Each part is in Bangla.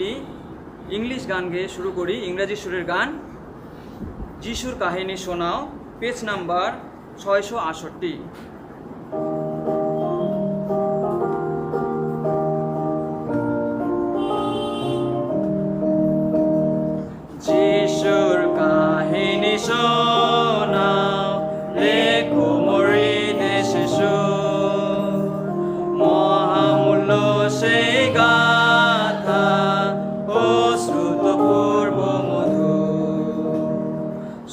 इंग्लिश गान गे शुरू करी इंग्राजी सुरेर गान जिशुर काहिनी शोनाओ पेज नम्बर 668। जिशुर काहिनी शोनाओ लेखो मरिदे शिशु महामूल्य सेई गाथा অশ্রুতপূর্ব মধু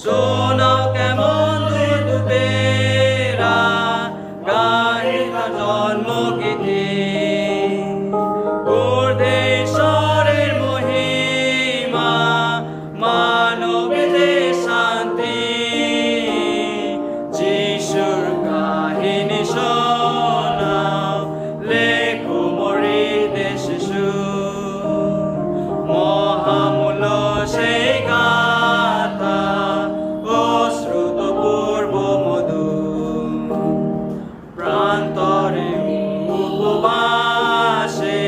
শোনাও কেমন দূতেরা গায়ে জন্মগীতি ঊর্ধ্বেশ্বরের মহিমা মানবেদের শান্তি যিশুর কাহিনী শোনাও লেখো মরিদে শিশু মহামূল্য সেই গাথা অশ্রুতপূর্ব মধু প্রান্তরে উপবাসে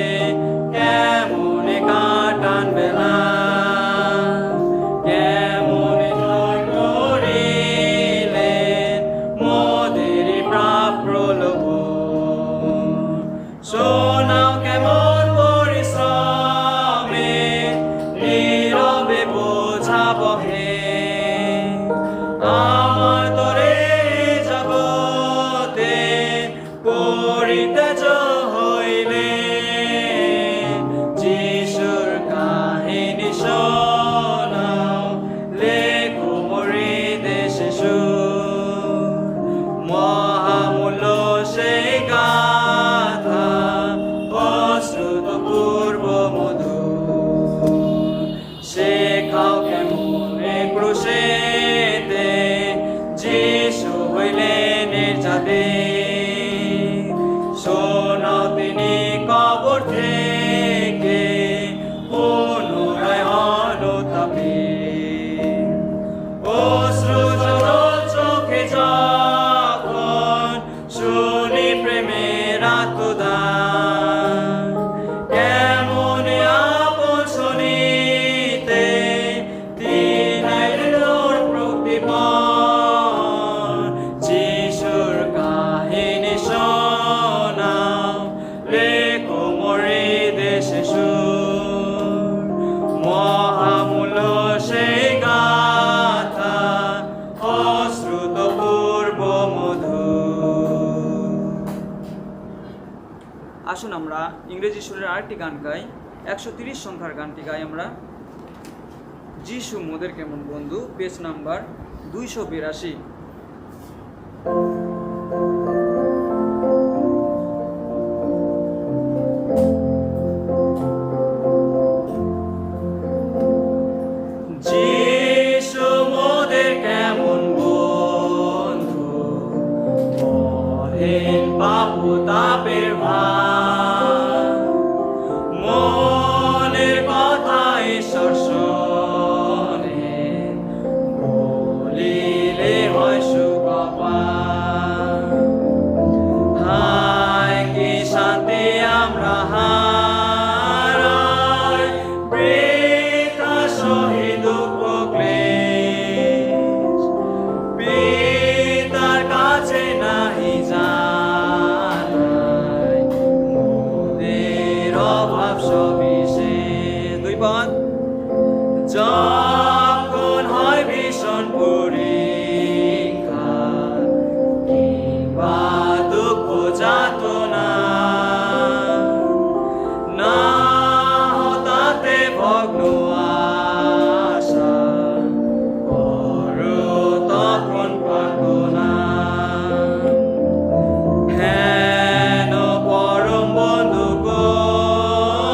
কেমনে কাটান বেলা কেমনে জয় করিলেন মোদের প্রাপ্রলোভ শোনাও কেমন পরিশ্রমে নীরবে বোঝা বহে আমার তরে জগতে পরিত্যাজ হইলে যিশুর কাহিনী শোনাও লেখো মরিদে শিশু মহামূল্য সেই গাথা অশ্রুতপূর্ব মধু শেখাও কেমনে ক্রুশেতে যিশু হইলেন নির্যাতিত শোনাও তিনি কবর থেকে পুনরায় অনুতাপিত অশ্রু জল চোখে যখন শুনি প্রেমের আত্মদান কেমনে আপন শুনিতে তিনাইলোর প্রতিপন যিশুর কাহিনী শোনাও লেখো মরিদে শিশু মহামূল্য সেই গাথা অশ্রুতপূর্ব মধু। আসুন আমরা ইংরেজি সুরের আরেকটি গান গাই 130 সংখ্যার গানটি গাই আমরা যিশু মোদের কেমন বন্ধু পেজ নাম্বার 282। যিশু মোদের কেমন বন্ধু মহেন পাপ তাপের ভার মনের কথা ঈশ্বর শোনে বলিলে হয় সুখপার হায় কি শান্তি আমরা হারাই বৃথা সহি দুঃখ ক্লেশ পিতার কাছে নাহি জানাই মোদের অভাব সবিশেষ। দুই পদ যখন হয় ভীষণ পরীক্ষা কিংবা দুঃখ যাতনা না হতাতে ভগ্ন আশা করো তখন প্রার্থনা হেন পরম বন্ধু কোথায়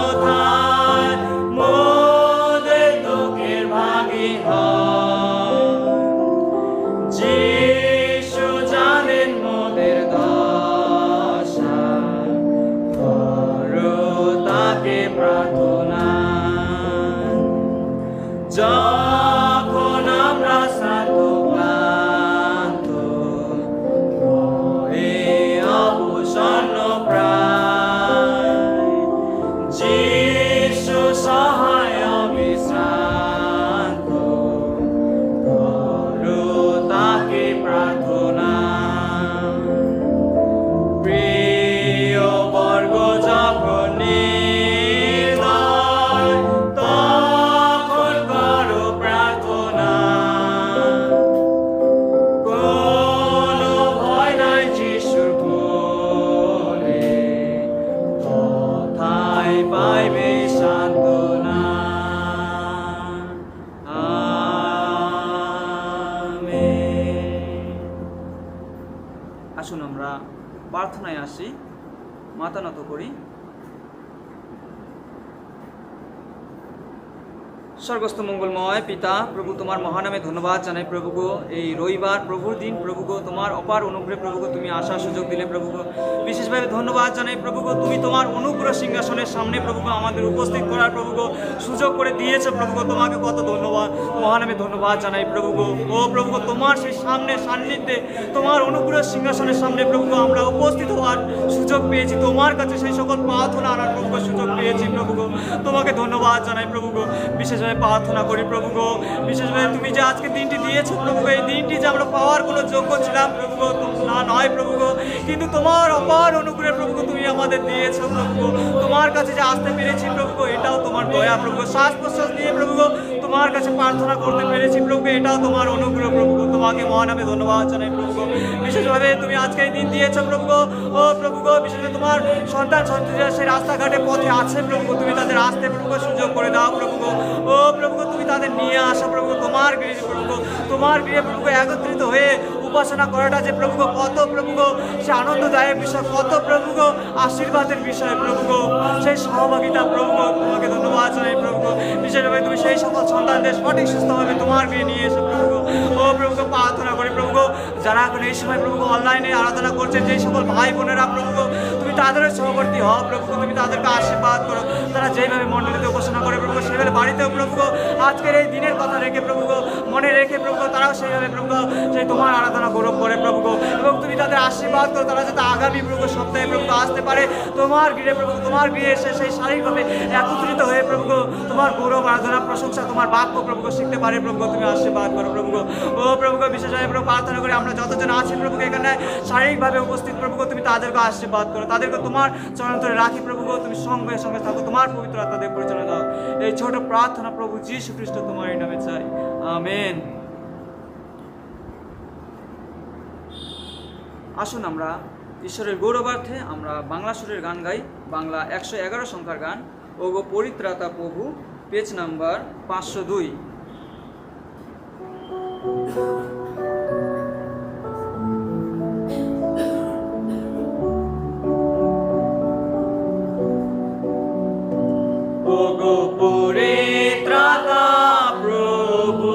প্রার্থনায় আসি, মাথা নত করি। স্বর্গস্থ মঙ্গলময় পিতা, প্রভু তোমার মহানামে ধন্যবাদ জানাই প্রভু গো। এই রবিবার প্রভুর দিন প্রভু গো, তোমার অপার অনুগ্রহে প্রভু গো তুমি আসার সুযোগ দিলে প্রভু গো। বিশেষভাবে ধন্যবাদ জানাই প্রভু গো, তুমি তোমার অনুগ্রহ সিংহাসনের সামনে প্রভু গো আমাদের উপস্থিত করার প্রভু গো সুযোগ করে দিয়েছো প্রভু গো। তোমাকে কত ধন্যবাদ, মহানামে ধন্যবাদ জানাই প্রভু গো। ও প্রভু গো, তোমার সেই সামনে সান্নিধ্যে, তোমার অনুগ্রহ সিংহাসনের সামনে প্রভু গো আমরা উপস্থিত হওয়ার সুযোগ পেয়েছি। তোমার কাছে সেই সকল প্রার্থনা আনার প্রভু গো সুযোগ পেয়েছি প্রভু গো। তোমাকে ধন্যবাদ জানাই প্রভু গো। বিশেষভাবে প্রার্থনা করি প্রভু গো, বিশেষভাবে তুমি যে আজকে দিনটি দিয়েছো প্রভু গো, এই দিনটি যে আমরা পাওয়ার কোনো যোগ্য ছিলাম প্রভু গো না নয় প্রভু গো, কিন্তু তোমার অপার অনুগ্রহে প্রভু গো তুমি আমাদের দিয়েছো প্রভু গো। তোমার কাছে যে আসতে পেরেছি প্রভু গো, এটাও তোমার দয়া প্রভু গো। শ্বাস প্রশ্বাস নিয়ে প্রভু গো তোমার কাছে প্রার্থনা করতে পেরেছি প্রভু গো, এটাও তোমার অনুগ্রহ প্রভু গো। তোমাকে মহানামে ধন্যবাদ জানাই প্রভু গো। বিশেষভাবে তুমি আজকে এই দিন দিয়েছো প্রভু গো। ও প্রভু গো, বিশেষভাবে তোমার সন্তান সন্ততিরা সেই রাস্তাঘাটে পথে আছে প্রভু গো, তুমি তাদের আসতে প্রভু গো সুযোগ করে দাও প্রভু গো। ও প্রভু গো, তুমি তাদের নিয়ে আসা প্রভু গো তোমার গৃহে প্রভু গো, তোমার গৃহে প্রভু গো একত্রিত হয়ে উপাসনা করাটা যে প্রভু গো কত প্রভু গো সে আনন্দদায়ক বিষয়, কত প্রভু গো আশীর্বাদের বিষয় প্রভু গো। সেই সহভাগিতা প্রভু গো, তোমাকে ধন্যবাদ জানাই প্রভু গো। বিশেষভাবে তুমি সেই সকল সন্তানদের সঠিক সুস্থভাবে তোমার গৃহে নিয়ে এসে প্রভু গো। ও প্রভু গো, প্রার্থনা করি প্রভু গো, যারা এখন এই সময় প্রভু গো অনলাইনে আরাধনা করছেন, যেই সকল ভাই বোনেরা প্রভু গো তুমি তাদের সহবর্তী হও প্রভু গো, তুমি তাদেরকে আশীর্বাদ করো। তারা যেইভাবে মণ্ডলীতে উপাসনা করে প্রভু গো, সেভাবে বাড়িতেও প্রভু গো আজকের এই দিনের কথা রেখে প্রভু গো, মনে রেখে প্রভু গো তারাও সেইভাবে প্রভু গো সেই তোমার আরাধনা গৌরব করে প্রভু গো। এবং তুমি তাদের আশীর্বাদ করো, তারা যাতে আগামী প্রভু গো সপ্তাহে প্রভু গো আসতে পারে তোমার গৃহে প্রভু গো, তোমার গৃহে এসে সেই শারীরিকভাবে একত্রিত হয়ে প্রভু গো তোমার গৌরব আরাধনা প্রশংসা তোমার বাক্য প্রভু গো শিখতে পারে প্রভু গো। তুমি আশীর্বাদ করো প্রভু গো। ও প্রভু গো, বিশেষভাবে প্রভু প্রার্থনা করি আমরা যতজন আছি প্রভু গো এখানে শারীরিকভাবে উপস্থিত প্রভু গো, তুমি তাদেরকে আশীর্বাদ করো, তাদেরকে তোমার চরণতলে রাখি প্রভু গো। তুমি সঙ্গে সঙ্গে থাকো, তোমার পবিত্র আত্মাদের পরিচালনা দাও। এই ছোট প্রার্থনা প্রভু যীশু খ্রিস্ট তোমার এই নামে চাই, আমেন। আসুন আমরা ঈশ্বরের গৌরবার্থে আমরা বাংলা সুরের গান গাই, বাংলা 111 সংখ্যার গান, ও গো পরিত্রাতা প্রভু, পেজ নাম্বার 502। ও গো পরিত্রাতা প্রভু,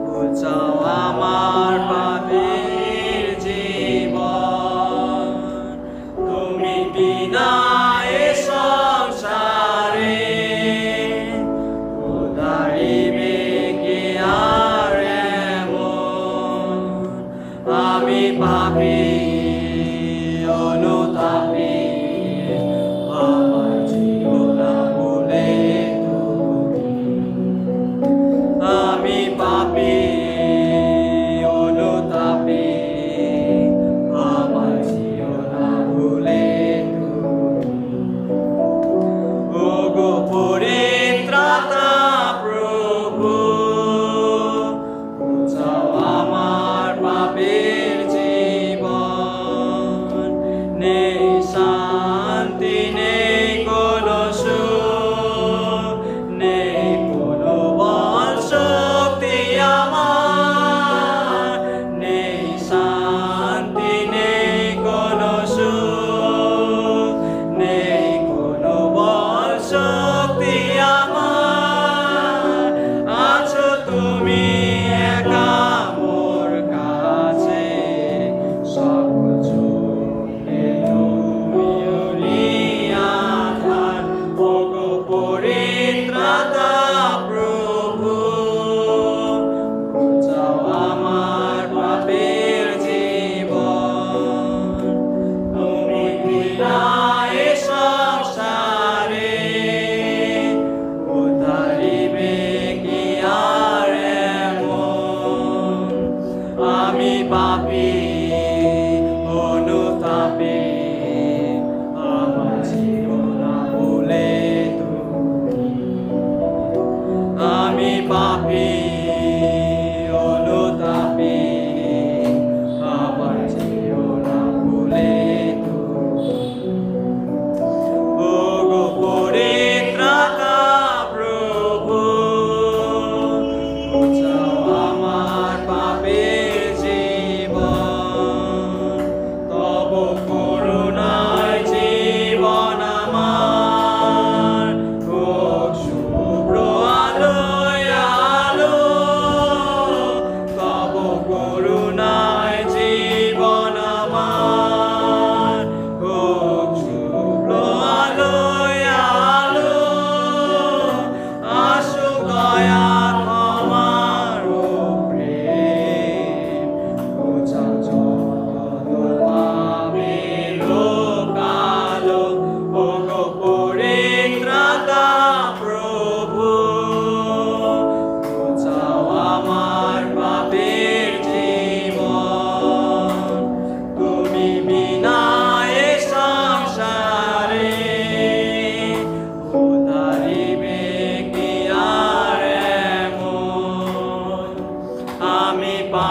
বুঝাও আমার পাপের জীবন, তুমি বিনা এ সংসারে উদারিবে কে আর এমন। আমি পাপী অনুতাপী, আমার জীবন বলে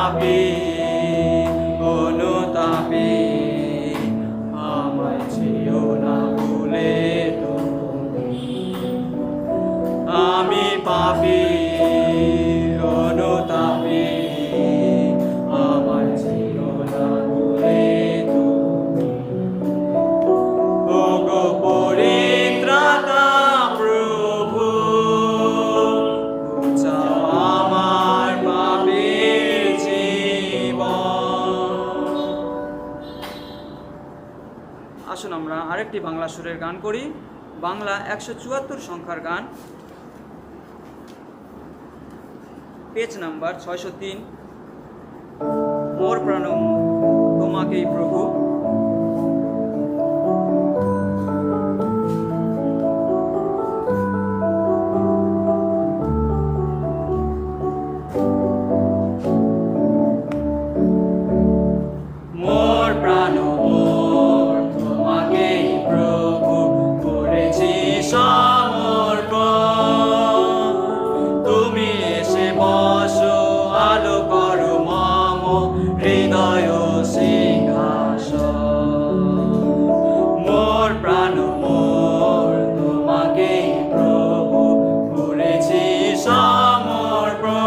পাপী অনুতাপী, আমায় যেও না ভুলে তুমি। আমি পাপী অনুতাপী, আমায় যেও না ভুলে তুমি। ওগো পরিত্রাতা প্রভু, ঘুচাও আমার পাপের জীবন। আসুন আমরা আরেকটি বাংলা সুরের গান করি, বাংলা 174 সংখ্যার গান, পেজ নাম্বার 603। মোর প্রাণ তোমাকেই প্রভু। মোর প্রাণ মোর তোমাকেই প্রভু, করেছি সমর্পণ। তুমি এসে বসো, আলো করো মম হৃদয় সিংহাসন। মোর প্রাণ মোর তোমাকেই প্রভু, করেছি সমর্পণ।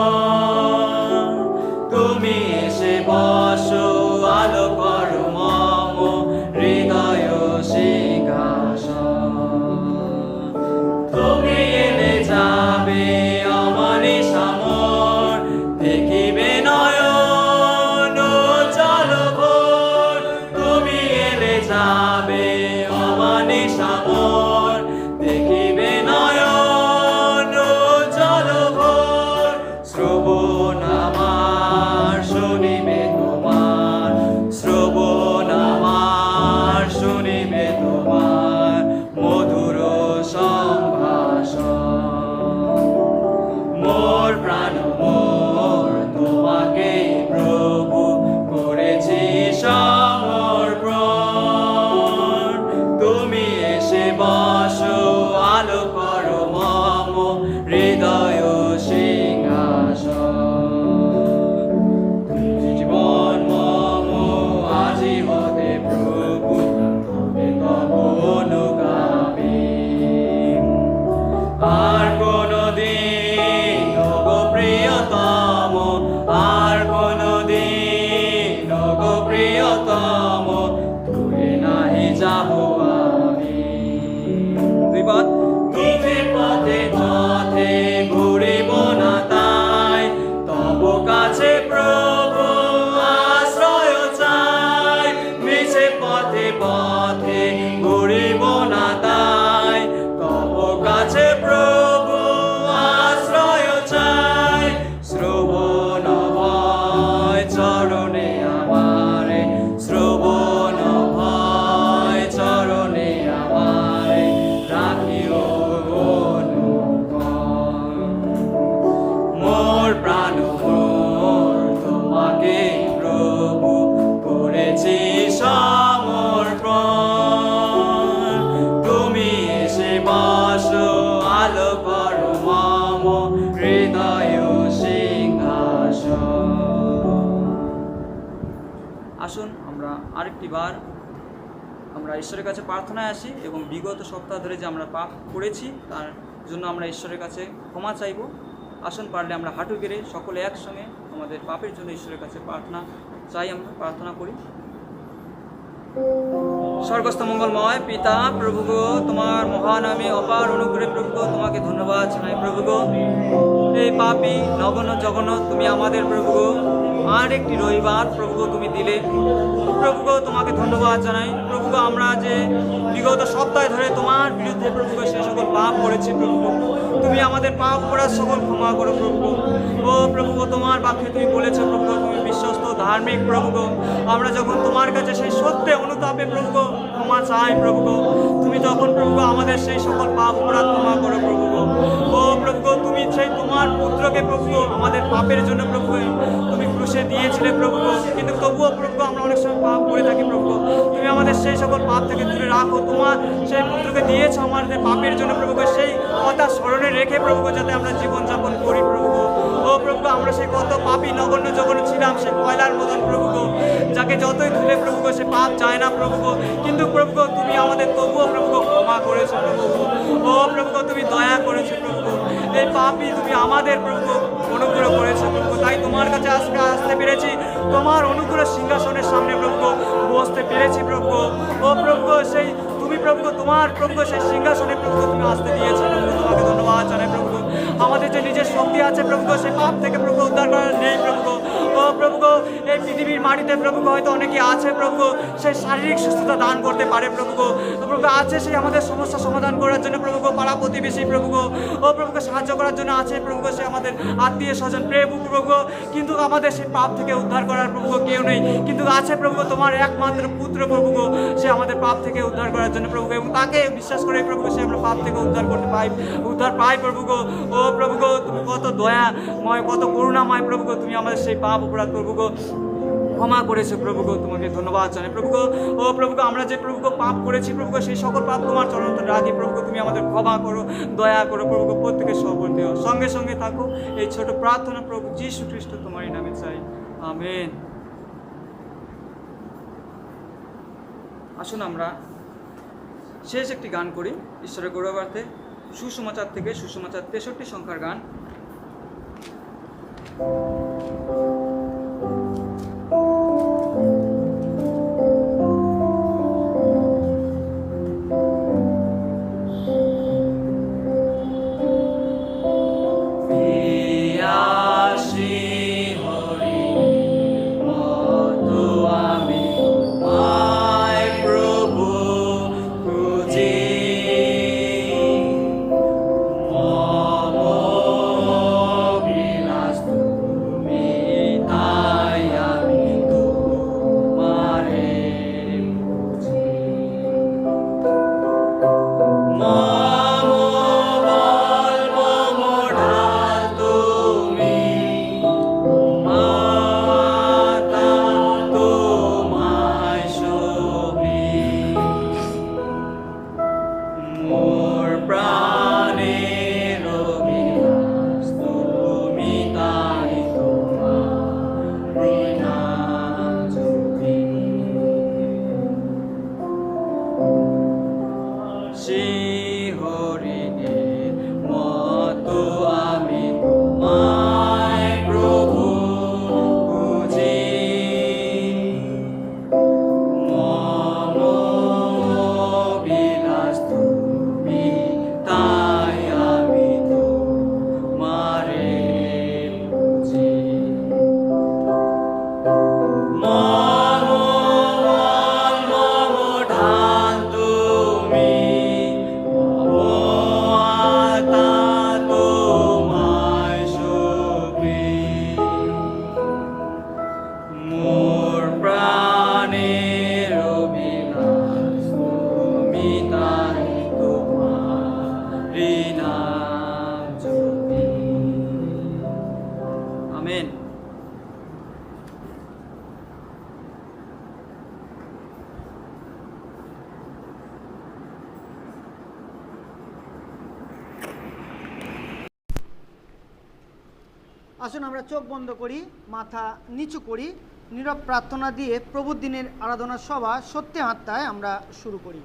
তুমি এসে বসো, আলো করো মম হৃদয় সিংহাসন। তুমি এলে যাবে আমার সামর, দেখিবে নয়ন জল ভোর। তুমি এলে যাবে আমার সামর, দেখিবে নয়ন জল ভোর। শ্রবণ আমার শুনিবে তোমার, শ্রবণ আমার শুনিবে তোমার মধুর সম্ভাষণ। মোর প্রাণ মোর তোমাকেই প্রভু, করেছি সমর্পণ। তুমি এসে বসো, আলো করো মম হৃদয় সিংহাসন। জীবন মম আজি হতে প্রভু, তবে তব অনুগামী। আর কোনো দিন ওগো প্রিয়তম, আর কোনো দিন ওগো প্রিয়তম, দূরে নাহি যাব আমি। দুই পদ। তুমি পথে পথে ঘুরিব না তাই, তব কাছে প্রভু আশ্রয় চাই। মিছে পথে পথে ঘুরিব না তাই, তব কাছে প্রভু আশ্রয় চাই। শ্রবণ ভয় চরণে আমারে, শ্রবণ ভয় চরণে আমারে, রাখিও অনুকম্প। মোর প্রাণ মোর তোমাকে প্রভু, করেছি সমর্পণ। তুমি এসে বসো, আলো করো মম হৃদয় সিংহাসন। আসুন আমরা আরেকটি বার আমরা ঈশ্বরের কাছে প্রার্থনায় আসি এবং বিগত সপ্তাহ ধরে যে আমরা পাপ করেছি তার জন্য আমরা ঈশ্বরের কাছে ক্ষমা চাইব। আসুন পারলে আমরা হাঁটু গেড়ে সকলে একসঙ্গে আমাদের পাপের জন্য ঈশ্বরের কাছে প্রার্থনা চাই, আমরা প্রার্থনা করি। স্বর্গস্থ মঙ্গলময় পিতা প্রভু গো, তোমার মহানামে অপার অনুগ্রহে প্রভু গো তোমাকে ধন্যবাদ জানাই প্রভু গো। এই পাপী নগণ্য জঘন্য তুমি আমাদের প্রভু গো আর একটি রবিবার প্রভু গো তুমি দিলে প্রভু গো, তোমাকে ধন্যবাদ জানাই প্রভু গো। আমরা যে বিগত সপ্তাহে ধরে তোমার বিরুদ্ধে প্রভু গো সেই সকল পাপ করেছি প্রভু গো, তুমি আমাদের পাপ অপরাধ সকল ক্ষমা করো প্রভু গো। ও প্রভু গো, তোমার বাক্যে তুমি বলেছো প্রভু গো তুমি বিশ্বস্ত ধার্মিক প্রভু গো। আমরা যখন তোমার কাছে সেই সত্যে অনুতাপে প্রভু গো ক্ষমা চাই প্রভু গো, তুমি তখন প্রভু গো আমাদের সেই সকল পাপ অপরাধ ক্ষমা করো প্রভু গো। ও প্রভু গো, তুমি সেই তোমার পুত্রকে প্রভু গো আমাদের পাপের জন্য প্রভু গো তুমি ক্রুশে দিয়েছিলে প্রভু গো, কিন্তু তবুও প্রভু গো আমরা অনেক সময় পাপ করে থাকি প্রভু গো। তুমি আমাদের সেই সকল পাপ থেকে দূরে রাখো, তোমার সেই পুত্রকে দিয়েছো আমাদের পাপের জন্য প্রভু গো, সেই কথা স্মরণে রেখে প্রভু গো যাতে আমরা জীবনযাপন করি প্রভু গো। ও প্রভু গো, আমরা সেই কত পাপী নগণ্য জঘন্য ছিলাম, সেই কয়লার মতন প্রভু গো, যাকে যতই ধুলে প্রভু গো সে পাপ যায় না প্রভু গো, কিন্তু প্রভু গো তুমি আমাদের তবুও প্রভু গো ক্ষমা করেছো প্রভু গো। ও প্রভু গো তুমি দয়া করেছো প্রভু গো, এই পাপী তুমি আমাদের প্রভু গো অনুগ্রহ করেছো প্রভু গো। তাই তোমার কাছে আজকে আসতে পেরেছি, তোমার অনুগ্রহ সিংহাসনের সামনে প্রভু গো বসতে পেরেছি প্রভু গো। ও প্রভু গো সেই তুমি প্রভু গো তোমার প্রভু গো সেই সিংহাসনে প্রভু গো তুমি আসতে দিয়েছো প্রভু গো, তোমাকে ধন্যবাদ জানাই প্রভু গো। আমাদের যে নিজের শক্তি আছে প্রভু গো সেই পাপ থেকে প্রভু গো উদ্ধার করার নেই প্রভু গো। ও প্রভু গো এই পৃথিবীর মাটিতে প্রভু গো হয়তো অনেকে আছে প্রভু গো সেই শারীরিক সুস্থতা দান করতে পারে প্রভু গো, প্রভু গো আছে সেই আমাদের সমস্যা সমাধান করার জন্য প্রভু গো পাড়া প্রতিবেশী প্রভু গো, ও প্রভু গো সাহায্য করার জন্য আছে প্রভু গো সে আমাদের আত্মীয় স্বজন প্রভু গো, কিন্তু আমাদের সেই পাপ থেকে উদ্ধার করার প্রভু গো কেউ নেই, কিন্তু আছে প্রভু গো তোমার একমাত্র পুত্র প্রভু গো, সে আমাদের পাপ থেকে উদ্ধার করার জন্য প্রভু গো, এবং তাকে বিশ্বাস করে প্রভু গো সে আমরা পাপ থেকে উদ্ধার পাই প্রভু গো। ও প্রভু গো তুমি কত দয়াময় কত করুণাময় প্রভু গো, তুমি আমাদের সেই পাপ অপরাধ প্রভু গো ক্ষমা করেছো প্রভু গো, তোমাকে ধন্যবাদ জানাই প্রভু গো। ও প্রভু গো আমরা যে প্রভু গো পাপ করেছি প্রভু গো সেই সকল পাপ তোমার চরণ রাখি প্রভু গো, তুমি আমাদের ক্ষমা করো, দয়া করো প্রভু গো, প্রত্যেকের সবর দিও, সঙ্গে সঙ্গে থাকো। এই ছোট প্রার্থনা প্রভু যীশু খ্রিস্ট তোমারই নামে চাই, আমেন। আসুন আমরা শেষ একটি গান করি ঈশ্বরের গৌরবার্থে, সুসমাচার থেকে সুসমাচার 63 সংখ্যার গান। আমেন। আসুন আমরা চোখ বন্ধ করি, মাথা নিচু করি, নীরব প্রার্থনা দিয়ে প্রভুর দিনের আরাধনা সভা সত্যি আত্মায় আমরা শুরু করি।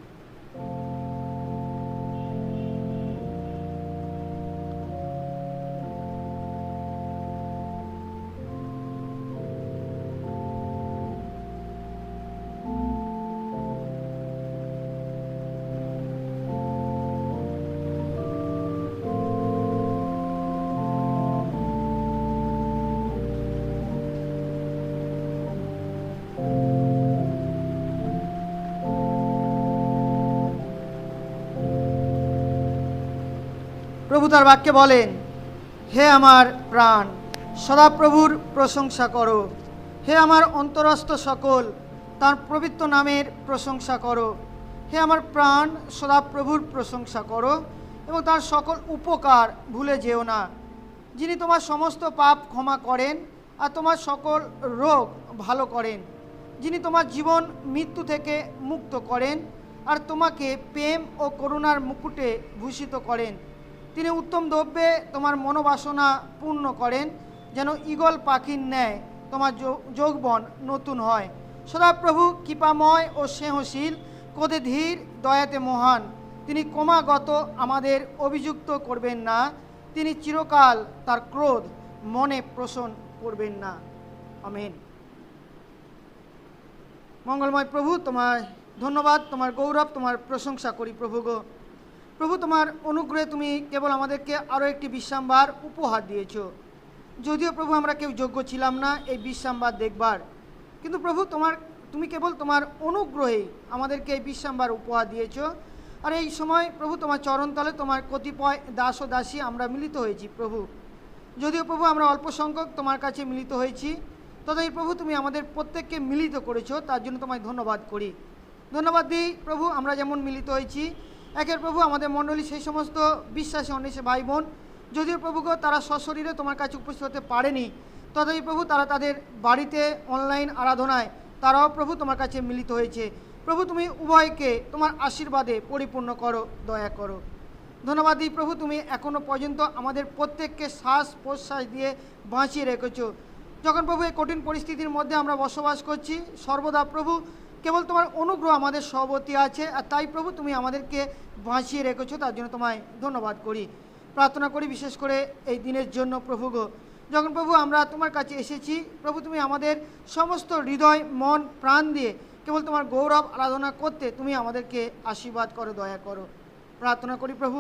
প্রভু তার বাক্যে বলেন, হে আমার প্রাণ সদাপ্রভুর প্রশংসা করো, হে আমার অন্তরস্থ সকল তার পবিত্র নামের প্রশংসা করো। হে আমার প্রাণ সদাপ্রভুর প্রশংসা করো এবং তার সকল উপকার ভুলে যেও না, যিনি তোমার সমস্ত পাপ ক্ষমা করেন আর তোমার সকল রোগ ভালো করেন, যিনি তোমার জীবন মৃত্যু থেকে মুক্ত করেন আর তোমাকে প্রেম ও করুণার মুকুটে ভূষিত করেন। তিনি উত্তম দ্রব্যে তোমার মনোবাসনা পূর্ণ করেন, যেন ঈগল পাখির ন্যায় তোমার যৌবন নতুন হয়। সদাপ্রভু কৃপাময় ও স্নেহশীল, ক্রোধে ধীর, দয়াতে মহান। তিনি ক্রমাগত আমাদের অভিযুক্ত করবেন না, তিনি চিরকাল তার ক্রোধ মনে পোষণ করবেন না। আমেন। মঙ্গলময় প্রভু, তোমার ধন্যবাদ, তোমার গৌরব, তোমার প্রশংসা করি প্রভু গো। প্রভু, তোমার অনুগ্রহে তুমি কেবল আমাদেরকে আরও একটি বিশ্রামবার উপহার দিয়েছো। যদিও প্রভু আমরা কেউ যোগ্য ছিলাম না এই বিশ্রামবার দেখবার, কিন্তু প্রভু তুমি কেবল তোমার অনুগ্রহে আমাদেরকে এই বিশ্রামবার উপহার দিয়েছো। আর এই সময় প্রভু তোমার চরণতলে তোমার কতিপয় দাস ও দাসী আমরা মিলিত হয়েছি প্রভু। যদিও প্রভু আমরা অল্প সংখ্যক তোমার কাছে মিলিত হয়েছি, তথাপি প্রভু তুমি আমাদের প্রত্যেককে মিলিত করেছো, তার জন্য তোমায় ধন্যবাদ করি। ধন্যবাদ দিই প্রভু, আমরা যেমন মিলিত হয়েছি একের প্রভু আমাদের মণ্ডলী সেই সমস্ত বিশ্বাসী অন্বেষী ভাই বোন, যদিও প্রভুকে তারা সশরীরে তোমার কাছে উপস্থিত হতে পারেনি, তথাপি প্রভু তারা তাদের বাড়িতে অনলাইন আরাধনায় তারাও প্রভু তোমার কাছে মিলিত হয়েছে। প্রভু তুমি উভয়কে তোমার আশীর্বাদে পরিপূর্ণ করো, দয়া করো। ধন্যবাদ দিই প্রভু, তুমি এখনও পর্যন্ত আমাদের প্রত্যেককে শ্বাস প্রশ্বাস দিয়ে বাঁচিয়ে রেখেছো। যখন প্রভু এই কঠিন পরিস্থিতির মধ্যে আমরা বসবাস করছি, সর্বদা প্রভু কেবল তোমার অনুগ্রহ আমাদের সহবর্তী আছে, আর তাই প্রভু তুমি আমাদেরকে বাঁচিয়ে রেখেছো, তার জন্য তোমায় ধন্যবাদ করি। প্রার্থনা করি বিশেষ করে এই দিনের জন্য প্রভু গো, যখন প্রভু আমরা তোমার কাছে এসেছি প্রভু, তুমি আমাদের সমস্ত হৃদয় মন প্রাণ দিয়ে কেবল তোমার গৌরব আরাধনা করতে তুমি আমাদেরকে আশীর্বাদ করো, দয়া করো। প্রার্থনা করি প্রভু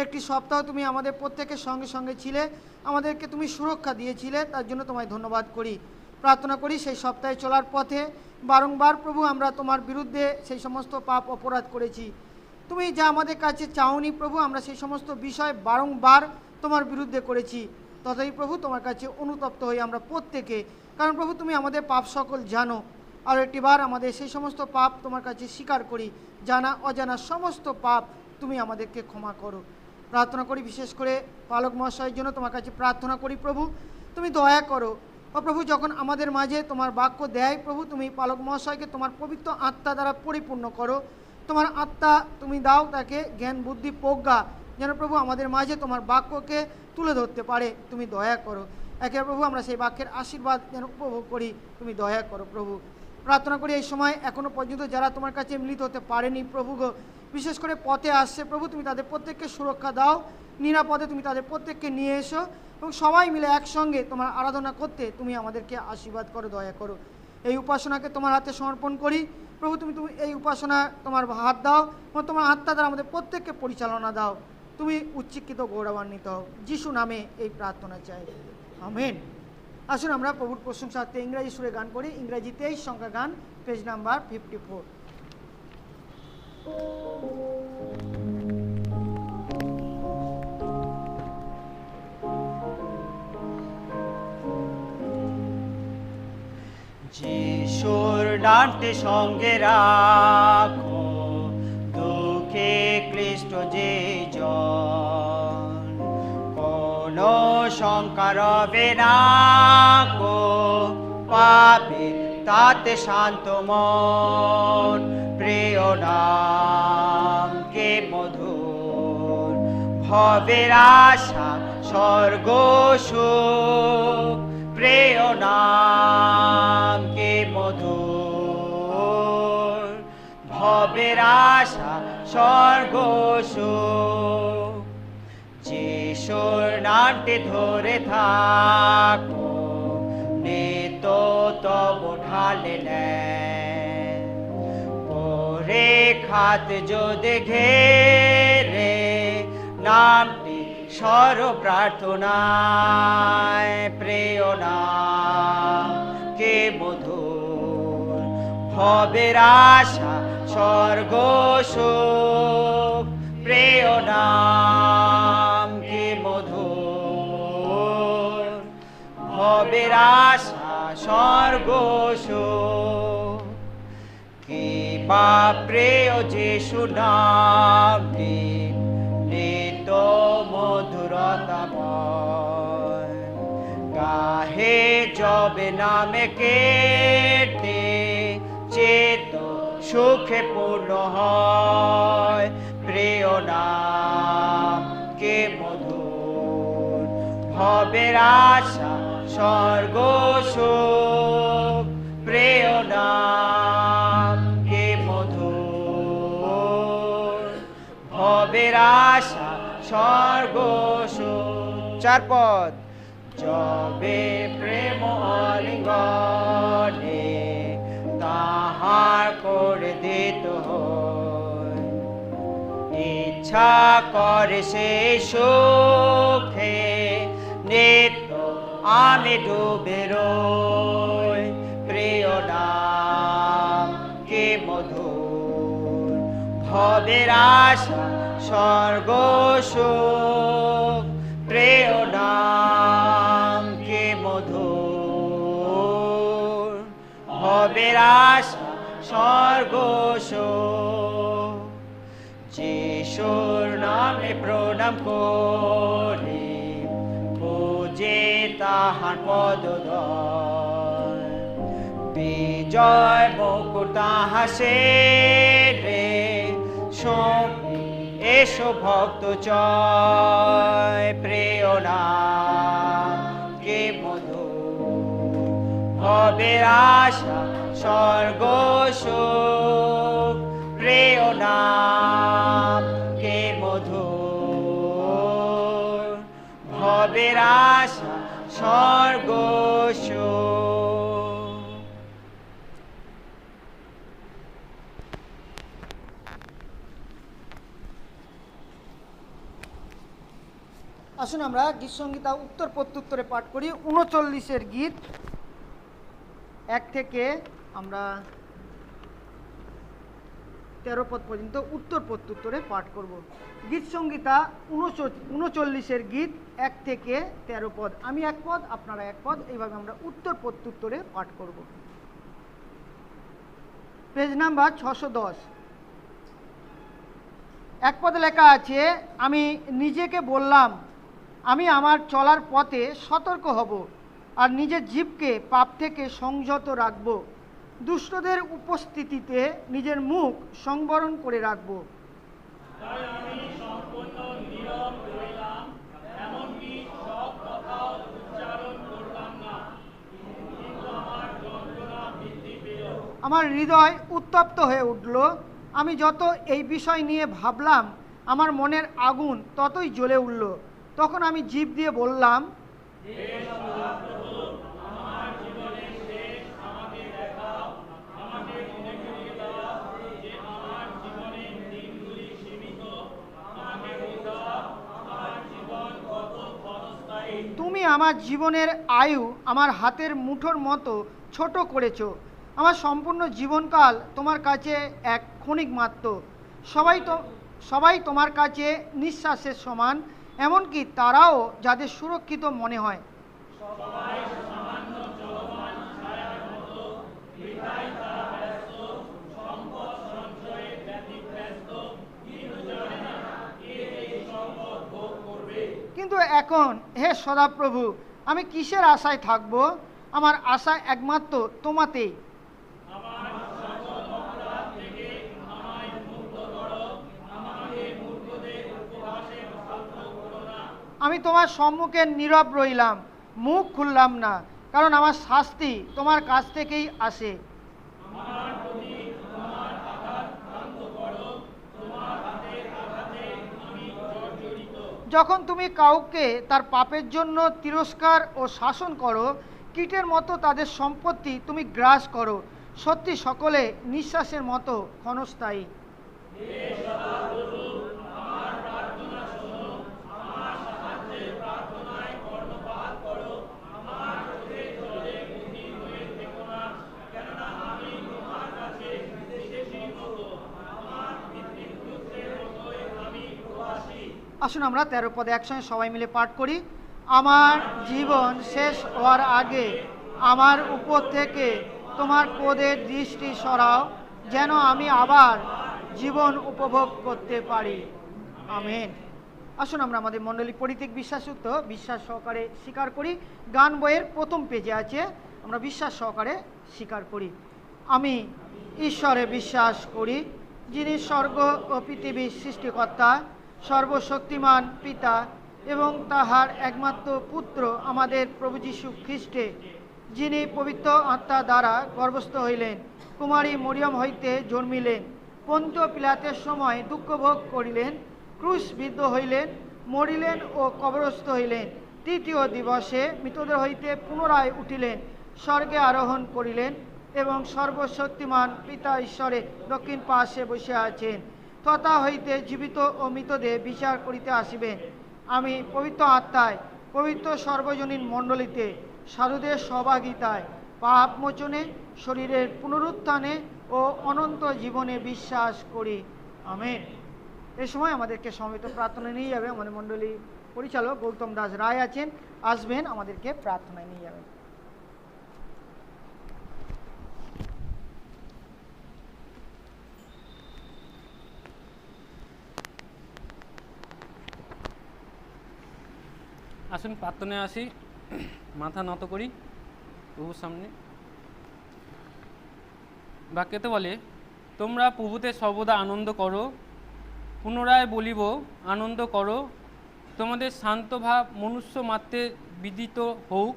একটি সপ্তাহ তুমি আমাদের প্রত্যেকের সঙ্গে সঙ্গে ছিলে, আমাদেরকে তুমি সুরক্ষা দিয়েছিলে, তার জন্য তোমায় ধন্যবাদ করি। প্রার্থনা করি সেই সপ্তাহে চলার পথে বারংবার প্রভু আমরা তোমার বিরুদ্ধে সেই সমস্ত পাপ অপরাধ করেছি, তুমি যা আমাদের কাছে চাওনি প্রভু, আমরা সেই সমস্ত বিষয় বারংবার তোমার বিরুদ্ধে করেছি। তথাপি প্রভু তোমার কাছে অনুতপ্ত হই আমরা প্রত্যেকে, কারণ প্রভু তুমি আমাদের পাপ সকল জানো। আর একটিবার আমাদের সেই সমস্ত পাপ তোমার কাছে স্বীকার করি, জানা অজানা সমস্ত পাপ তুমি আমাদেরকে ক্ষমা করো। প্রার্থনা করি বিশেষ করে পালক মহাশয়ের জন্য তোমার কাছে প্রার্থনা করি প্রভু, তুমি দয়া করো। ও প্রভু যখন আমাদের মাঝে তোমার বাক্য দেয় প্রভু, তুমি পালক মহাশয়কে তোমার পবিত্র আত্মা দ্বারা পরিপূর্ণ করো। তোমার আত্মা তুমি দাও তাকে জ্ঞান বুদ্ধি প্রজ্ঞা, যেন প্রভু আমাদের মাঝে তোমার বাক্যকে তুলে ধরতে পারে, তুমি দয়া করো। একে প্রভু আমরা সেই বাক্যের আশীর্বাদ যেন উপভোগ করি, তুমি দয়া করো প্রভু। প্রার্থনা করি এই সময় এখনও পর্যন্ত যারা তোমার কাছে মিলিত হতে পারেনি প্রভু গো, বিশেষ করে পথে আসছে প্রভু, তুমি তাদের প্রত্যেককে সুরক্ষা দাও, নিরাপদে তুমি তাদের প্রত্যেককে নিয়ে এসো এবং সবাই মিলে একসঙ্গে তোমার আরাধনা করতে তুমি আমাদেরকে আশীর্বাদ করো, দয়া করো। এই উপাসনাকে তোমার হাতে সমর্পণ করি প্রভু, তুমি এই উপাসনা তোমার হাত দাও এবং তোমার আত্মা দ্বারা আমাদের প্রত্যেককে পরিচালনা দাও, তুমি উচ্চীকৃত গৌরবান্বিত হও। যিশু নামে এই প্রার্থনা চাই, আমেন। আসুন আমরা প্রভুর প্রশংসার্থে ইংরাজি সুরে গান করি। ইংরাজি 23 সংখ্যা গান, পেজ নাম্বার 54। যিশুর ডানটে সঙ্গে রাখো, দুঃখে ক্লিষ্ট যে জন, কোনো শঙ্কা রবে না কো, পাবে তাতে শান্ত মন। প্রিয় নাম কে মধুর, ভবের আশা স্বর্গ সুখ। প্রিয় নাম কে মধুর, ভবের আশা স্বর্গ সুখ। যিশুর নামটি ধরে থাকো, নিত তব ঢালে নেয়। পরীক্ষাত যদি ঘেরে, নামটি স্বর প্রার্থনায়। প্রিয় নাম কে মধুর, ভবের আশা স্বর্গ সুখ। প্রিয় নাম কে মধুর, ভবের আশা স্বর্গ সুখ। কি বা প্রিয় যিশু নামটি, নিত মধুরতাময়। গাহে যবে নামে কেটে, চেত সুখে পূর্ণ হয়। প্রিয় নাম কে মধুর, ভবের আশা স্বর্গ সুখ প্রিয় নাম কে মধুর ভবের আশা স্বর্গ সুখ। 4 পদ। যবে প্রেম অলিঙ্গনে তাহার করে দিত হয়, ইচ্ছা করে সে সুখে নিত্য আমি ডুবে রই। প্রিয় নাম কে মধুর ভবের আশা স্বর্গ সুখ। প্রিয় নাম কে মধুর ভবের আশা স্বর্গ সুখ। যিশুর নামে প্রণাম করি পূজে তাহার পদদয়, বিজয় মুকুট হাসে রে সঙ্গে এসো ভক্ত জয়। প্রিয় নাম কে মধুর ভবের আশা স্বর্গ সুখ। প্রিয় নাম কে মধুর ভবের আশা স্বর্গ সুখ। আসুন আমরা গীত সংহিতা উত্তর প্রত্যুত্তরে পাঠ করি। 39-এর গীত 1 থেকে আমরা 13 পদ পর্যন্ত উত্তর প্রত্যুত্তরে পাঠ করব। গীত সংহিতা 39-এর গীত 1 থেকে 13 পদ, আমি 1 পদ আপনারা 1 পদ, এইভাবে আমরা উত্তর প্রত্যুত্তরে পাঠ করব। Page number 610। 1 পদে লেখা আছে, আমি নিজেকে বললাম আমি আমার চলার পথে সতর্ক হব আর নিজের জীবকে পাপ থেকে সংযত রাখব, দুষ্টদের উপস্থিতিতে নিজের মুখ সংবরণ করে রাখব। আমার হৃদয় উত্তপ্ত হয়ে উঠল, আমি যত এই বিষয় নিয়ে ভাবলাম আমার মনের আগুন ততই জ্বলে উঠল। তখন আমি জিভ দিয়ে বললাম, তুমি আমার জীবনের আয়ু আমার হাতের মুঠোর মতো ছোট করেছ। আমার সম্পূর্ণ জীবনকাল তোমার কাছে এক ক্ষণিক মাত্র। সবাই তোমার কাছে নিঃশ্বাসের সমান, এমনকি তারাও যাদের সুরক্ষিত মনে হয়। কিন্তু এখন হে সদাপ্রভু, আমি কিসের আশায় থাকব? আমার আশা একমাত্র তোমাতেই। আমি তোমার সম্মুখে নীরব রইলাম, মুখ খুললাম না, কারণ আমার শাস্তি তোমার কাছ থেকেই আসে। যখন তুমি কাউকে তার পাপের জন্য তিরস্কার ও শাসন করো, কীটের মতো তাদের সম্পত্তি তুমি গ্রাস করো। সত্যি সকলে নিঃশ্বাসের মতো ক্ষণস্থায়ী। আসুন আমরা 13 পদে একসঙ্গে সবাই মিলে পাঠ করি। আমার জীবন শেষ হওয়ার আগে আমার উপর থেকে তোমার ক্রোধের দৃষ্টি সরাও, যেন আমি আবার জীবন উপভোগ করতে পারি। আমেন। আসুন আমরা আমাদের মণ্ডলী পরিত্যাগ বিশ্বাসযুক্ত বিশ্বাস সহকারে স্বীকার করি। গান বইয়ের প্রথম পেজে আছে, আমরা বিশ্বাস সহকারে স্বীকার করি। আমি ঈশ্বরে বিশ্বাস করি, যিনি স্বর্গ ও পৃথিবীর সৃষ্টিকর্তা, সর্বশক্তিমান পিতা এবং তাহার একমাত্র পুত্র আমাদের প্রভু যীশু খ্রিস্টে, যিনি পবিত্র আত্মা দ্বারা গর্ভস্থ হইলেন, কুমারী মরিয়ম হইতে জন্মিলেন, পন্তীয় পিলাতের সময় দুঃখ ভোগ করিলেন, ক্রুশবিদ্ধ হইলেন, মরিলেন ও কবরস্থ হইলেন, তৃতীয় দিবসে মৃতদের হইতে পুনরায় উঠিলেন, স্বর্গে আরোহণ করিলেন এবং সর্বশক্তিমান পিতা ঈশ্বরে দক্ষিণ পার্শ্বে বসে আছেন। তথা হইতে জীবিত ও মৃতদের বিচার করিতে আসিবেন। আমি পবিত্র আত্মায়, পবিত্র সর্বজনীন মণ্ডলীতে, সাধুদের সহভাগিতায়, পাপ মোচনে, শরীরের পুনরুত্থানে ও অনন্ত জীবনে বিশ্বাস করি। আমেন। এই সময় আমাদেরকে সমবেত প্রার্থনা নিয়ে যাবে আমাদের মণ্ডলী পরিচালক গৌতম দাস রায় আছেন, আসবেন, আমাদেরকে প্রার্থনায় নিয়ে যাবেন। আসুন প্রার্থনায় আসি, মাথা নত করি প্রভুর সামনে। বাক্যতে বলে, তোমরা প্রভুতে সর্বদা আনন্দ করো। পুনরায় বলিব, আনন্দ করো। তোমাদের শান্ত ভাব মনুষ্য মাত্রে বিদিত হোক।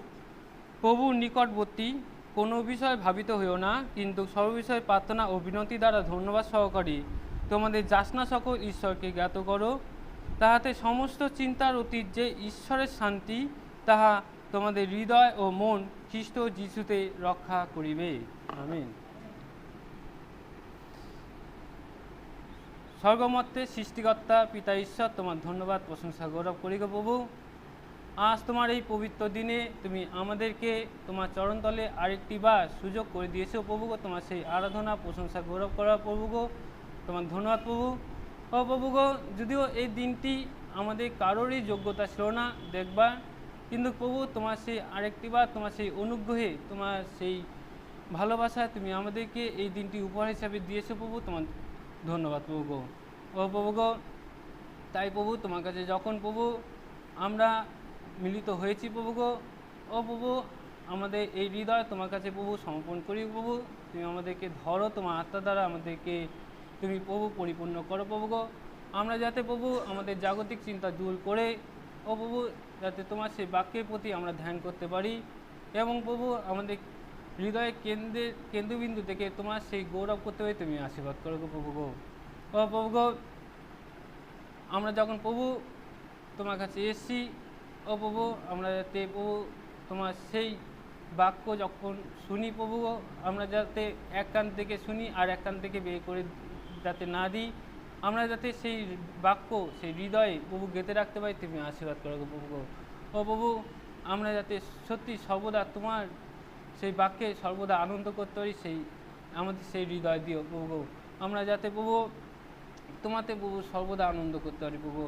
প্রভুর নিকটবর্তী, কোনো বিষয় ভাবিত হইও না, কিন্তু সর্ববিষয়ে প্রার্থনা ও বিনতি দ্বারা ধন্যবাদ সহকারী তোমাদের যাচনা সকল ঈশ্বরকে জ্ঞাত করো। তাহাতে সমস্ত চিন্তার অতীত যে ঈশ্বরের শান্তি, তাহা তোমাদের হৃদয় ও মন খ্রিস্ট যিশুতে রক্ষা করিবে। আমেন। স্বর্গমত্তে সৃষ্টিকর্তা পিতা ঈশ্বর, তোমার ধন্যবাদ প্রশংসা গৌরব করি গো প্রভু। আজ তোমার এই পবিত্র দিনে তুমি আমাদেরকে তোমার চরণতলে আরেকটি বার সুযোগ করে দিয়েছো প্রভু গো। তোমার সেই আরাধনা প্রশংসা গৌরব করা প্রভু গো, তোমার ধন্যবাদ প্রভু। ও প্রভু গো, যদিও এই দিনটি আমাদের কারোরই যোগ্যতা ছিল না দেখবার, কিন্তু প্রভু তোমার সেই আরেকটি বার তোমার সেই অনুগ্রহে, তোমার সেই ভালোবাসা তুমি আমাদেরকে এই দিনটি উপহার হিসাবে দিয়েছো প্রভু, তোমার ধন্যবাদ প্রভু গো। ও প্রভু গো, তাই প্রভু তোমার কাছে যখন প্রভু আমরা মিলিত হয়েছি প্রভু গো, ও প্রভু আমাদের এই হৃদয় তোমার কাছে প্রভু সমর্পণ করি প্রভু। তুমি আমাদেরকে ধরো, তোমার আত্মা দ্বারা আমাদেরকে তুমি প্রভু পরিপূর্ণ করো প্রভু গো। আমরা যাতে প্রভু আমাদের জাগতিক চিন্তা দূর করে, ও প্রভু যাতে তোমার সেই বাক্যের প্রতি আমরা ধ্যান করতে পারি, এবং প্রভু আমাদের হৃদয়ের কেন্দ্রবিন্দু থেকে তোমার সেই গৌরব করতে হয়ে তুমি আশীর্বাদ করো গো প্রভু গো। ও প্রভু গো, আমরা যখন প্রভু তোমার কাছে এসছি, ও প্রভু আমরা যাতে প্রভু তোমার সেই বাক্য যখন শুনি প্রভু গো, আমরা যাতে এক কান থেকে শুনি আর এক কান থেকে বের করে যাতে না দিই, আমরা যাতে সেই বাক্য সেই হৃদয়ে প্রভু গেঁথে রাখতে পারি, তুমি আশীর্বাদ করো গো প্রভু গো। ও প্রভু, আমরা যাতে সত্যি সর্বদা তোমার সেই বাক্যে সর্বদা আনন্দ করতে পারি, সেই আমাদের সেই হৃদয় দিও প্রভু গো। আমরা যাতে প্রভু তোমাতে প্রভু সর্বদা আনন্দ করতে পারি প্রভু।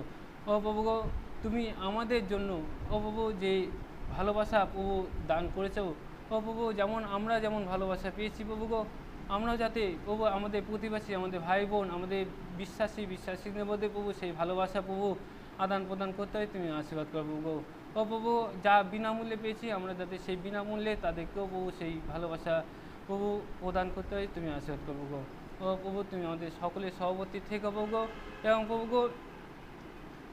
ও প্রভু গো, তুমি আমাদের জন্য ও প্রভু যে ভালোবাসা প্রভু দান করেছ, ও প্রভু যেমন আমরা যেমন ভালোবাসা পেয়েছি প্রভু গো, আমরাও যাতে প্রভু আমাদের প্রতিবেশী, আমাদের ভাই বোন, আমাদের বিশ্বাসীদের মধ্যে প্রভু সেই ভালোবাসা প্রভু আদান প্রদান করতে হয়, তুমি আশীর্বাদ করো প্রভু গো। ও প্রভু, যা বিনামূল্যে পেয়েছি আমরা যাতে সেই বিনামূল্যে তাদেরকেও প্রভু সেই ভালোবাসা প্রভু প্রদান করতে হয়, তুমি আশীর্বাদ করো গো। ও প্রভু, তুমি আমাদের সকলের সভাপতি থেকে প্রভু গো, এবং প্রভু গো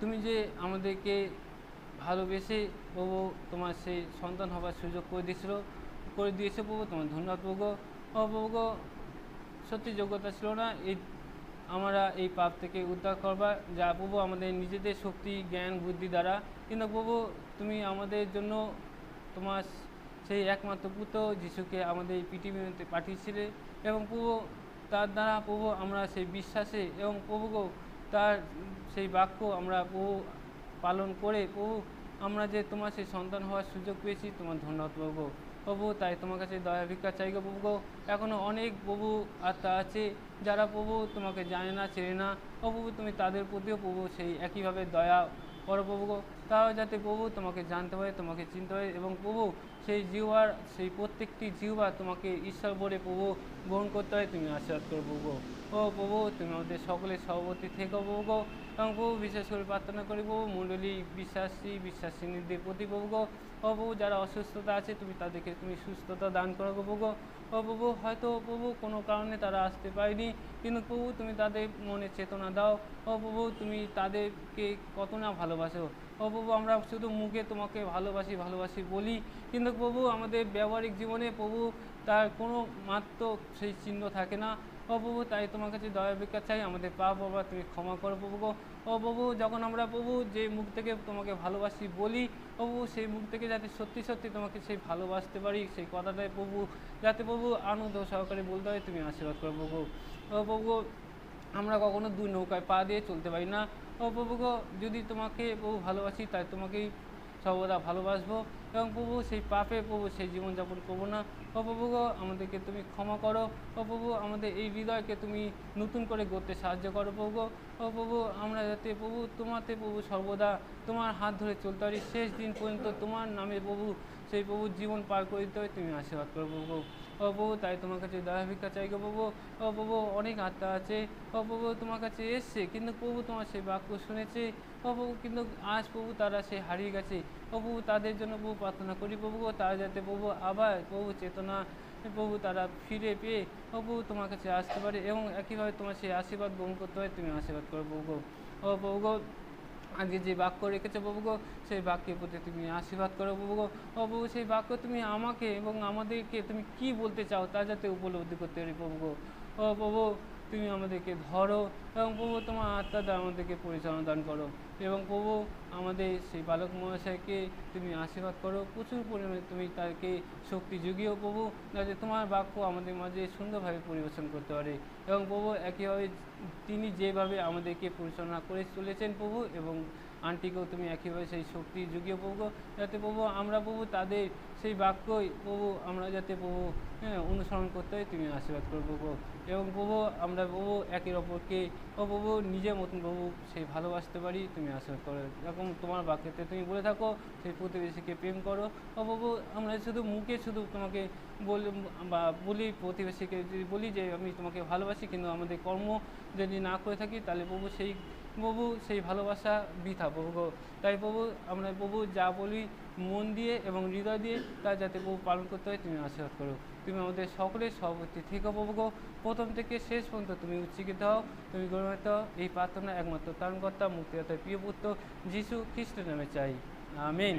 তুমি যে আমাদেরকে ভালোবেসে প্রভু তোমার সেই সন্তান হবার সুযোগ করে দিয়েছো প্রভু, তোমার ধন্যবাদ প্রভু গো। ও প্রভু গো, সত্যি যোগ্যতা ছিল না আমরা এই পাপ থেকে উদ্ধার করবার, যা প্রভু আমাদের নিজেদের শক্তি জ্ঞান বুদ্ধি দ্বারা, কিন্তু প্রভু তুমি আমাদের জন্য তোমার সেই একমাত্র পুত্র যিশুকে আমাদের এই পৃথিবীতে পাঠিয়েছিলে, এবং প্রভু তার দ্বারা প্রভু আমরা সেই বিশ্বাসে এবং প্রভু গো তার সেই বাক্য আমরা প্রভু পালন করে প্রভু আমরা যে তোমার সেই সন্তান হওয়ার সুযোগ পেয়েছি, তোমার ধন্যবাদ প্রভু। প্রভু তাই তোমার কাছে দয়া ভিক্ষা চাই গো প্রভু গো। এখনও অনেক প্রভু আত্মা আছে যারা প্রভু তোমাকে জানে না, চেনে না, ও প্রভু তুমি তাদের প্রতিও প্রভু সেই একইভাবে দয়া করো প্রভু গো। তাও যাতে প্রভু তোমাকে জানতে পারে, তোমাকে চিনতে পারে, এবং প্রভু সেই জিহ্বার সেই প্রত্যেকটি জিহ্বা তোমাকে ঈশ্বর বলে প্রভু গ্রহণ করতে হয়, তুমি আশীর্বাদ করো প্রভু গো। ও প্রভু, তুমি আমাদের সকলের সভাপতি থেকে প্রভু গো, এবং প্রভু বিশেষ করে প্রার্থনা করি প্রভু মণ্ডলী বিশ্বাসীদের প্রতি প্রভু গো। ও প্রভু, যারা অসুস্থতা আছে তুমি তাদেরকে তুমি সুস্থতা দান করো প্রভু গো। ও প্রভু, হয়তো প্রভু কোনো কারণে তারা আসতে পারেনি, কিন্তু প্রভু তুমি তাদের মনে চেতনা দাও। ও প্রভু, তুমি তাদেরকে কত না ভালোবাসো, ও প্রভু আমরা শুধু মুখে তোমাকে ভালোবাসি ভালোবাসি বলি, কিন্তু প্রভু আমাদের ব্যবহারিক জীবনে প্রভু তার কোনো মাত্র সেই চিহ্ন থাকে না। ও প্রভু তাই তোমার কাছে দয়া ভিক্ষা চাই, আমাদের পাপ বাবা তুমি ক্ষমা করো প্রভু গো। ও প্রভু যখন আমরা প্রভু যে মুখ থেকে তোমাকে ভালোবাসি বলি, ও প্রভু সেই মুখ থেকে যাতে সত্যি সত্যি তোমাকে সেই ভালোবাসতে পারি, সেই কথাটাই প্রভু যাতে প্রভু আনন্দ সহকারে বলতে হয়, তুমি আশীর্বাদ করো প্রভু। ও প্রভু গো, আমরা কখনো দুই নৌকায় পা দিয়ে চলতে পারি না। ও প্রভু গো, যদি তোমাকে প্রভু ভালোবাসি তাই তোমাকেই সর্বদা ভালোবাসবো, এবং প্রভু সেই পাপে প্রভু সেই জীবনযাপন করবো না। ও প্রভু গো, আমাদেরকে তুমি ক্ষমা করো। ও প্রভু আমাদের এই হৃদয়কে তুমি নতুন করে গড়তে সাহায্য করো প্রভু গো। ও প্রভু আমরা যাতে প্রভু তোমাতে প্রভু সর্বদা তোমার হাত ধরে চলতে পারি, শেষ দিন পর্যন্ত তোমার নামে প্রভু সেই প্রভু জীবন পার করে দিতে হয়, তুমি আশীর্বাদ করো প্রভু। ও প্রভু তাই তোমার কাছে দয়া ভিক্ষা চাই গো প্রভু। ও প্রভু অনেক আত্মা আছে ও প্রভু তোমার কাছে এসছে, কিন্তু প্রভু তোমার সেই বাক্য শুনেছে ও প্রভু, কিন্তু আজ প্রভু তারা সে হারিয়ে গেছে। ও প্রভু তাদের জন্য প্রভু প্রার্থনা করি প্রভু গো, তারা যাতে প্রভু আবার প্রভু চেতনা প্রভু তারা ফিরে পেয়ে ও প্রভু তোমার কাছে আসতে পারে, এবং একইভাবে তোমার সেই আশীর্বাদ গ্রহণ করতে হয়, তুমি আশীর্বাদ করো প্রভু গো। ও প্রভু গো, আজকে যে বাক্য রেখেছো প্রভু গো, সেই বাক্যের প্রতি তুমি আশীর্বাদ করো প্রভু গো। ও প্রভু সেই বাক্য তুমি আমাকে এবং আমাদেরকে তুমি কি বলতে চাও তা যাতে উপলব্ধি করতে পারি প্রভু গো। ও প্রভু তুমি আমাদেরকে ধরো, এবং প্রভু তোমার আত্মা দ্বারা আমাদেরকে পরিচালনা দান করো, এবং প্রভু আমাদের সেই বালক মহাশয়কে তুমি আশীর্বাদ করো, প্রচুর পরিমাণে তুমি তাকে শক্তি যুগিয়েও প্রভু, যাতে তোমার বাক্য আমাদের মাঝে সুন্দরভাবে পরিবেশন করতে পারে, এবং প্রভু একইভাবে তিনি যেভাবে আমাদেরকে পরিচালনা করে চলেছেন প্রভু, এবং আন্টিকেও তুমি একইভাবে সেই শক্তি যুগিয়ে প্রভু, যাতে প্রভু আমরা প্রভু তাদের সেই বাক্যই প্রভু আমরা যাতে প্রভু অনুসরণ করতে হয়, তুমি আশীর্বাদ করো প্রভু। এবং প্রভু আমরা প্রভু একের অপরকে ও প্রভু নিজের মতন প্রভু সেই ভালোবাসতে পারি, তুমি আশীর্বাদ করো। এরকম তোমার বাক্যতে তুমি বলে থাকো সেই প্রতিবেশীকে প্রেম করো। ও প্রভু আমরা শুধু মুখে শুধু তোমাকে বলি প্রতিবেশীকে যদি বলি যে আমি তোমাকে ভালোবাসি, কিন্তু আমাদের কর্ম যদি না করে থাকি তাহলে প্রভু সেই ভালোবাসা বৃথা প্রভু গো। তাই প্রভু আমরা প্রভু যা বলি মন দিয়ে এবং হৃদয় দিয়ে তা যাতে প্রভু পালন করতে হয়, তুমি আশীর্বাদ করো। তুমি আমাদের সকলের সভাপতি থেকে প্রভু গো, প্রথম থেকে শেষ পর্যন্ত তুমি উচ্চীকৃত হও, তুমি গৌরবান্বিত হও। এই প্রার্থনা একমাত্র তারণকর্তা মুক্তিদাতা প্রিয় পুত্র যীশু খ্রিস্টের নামে চাই, আমিন।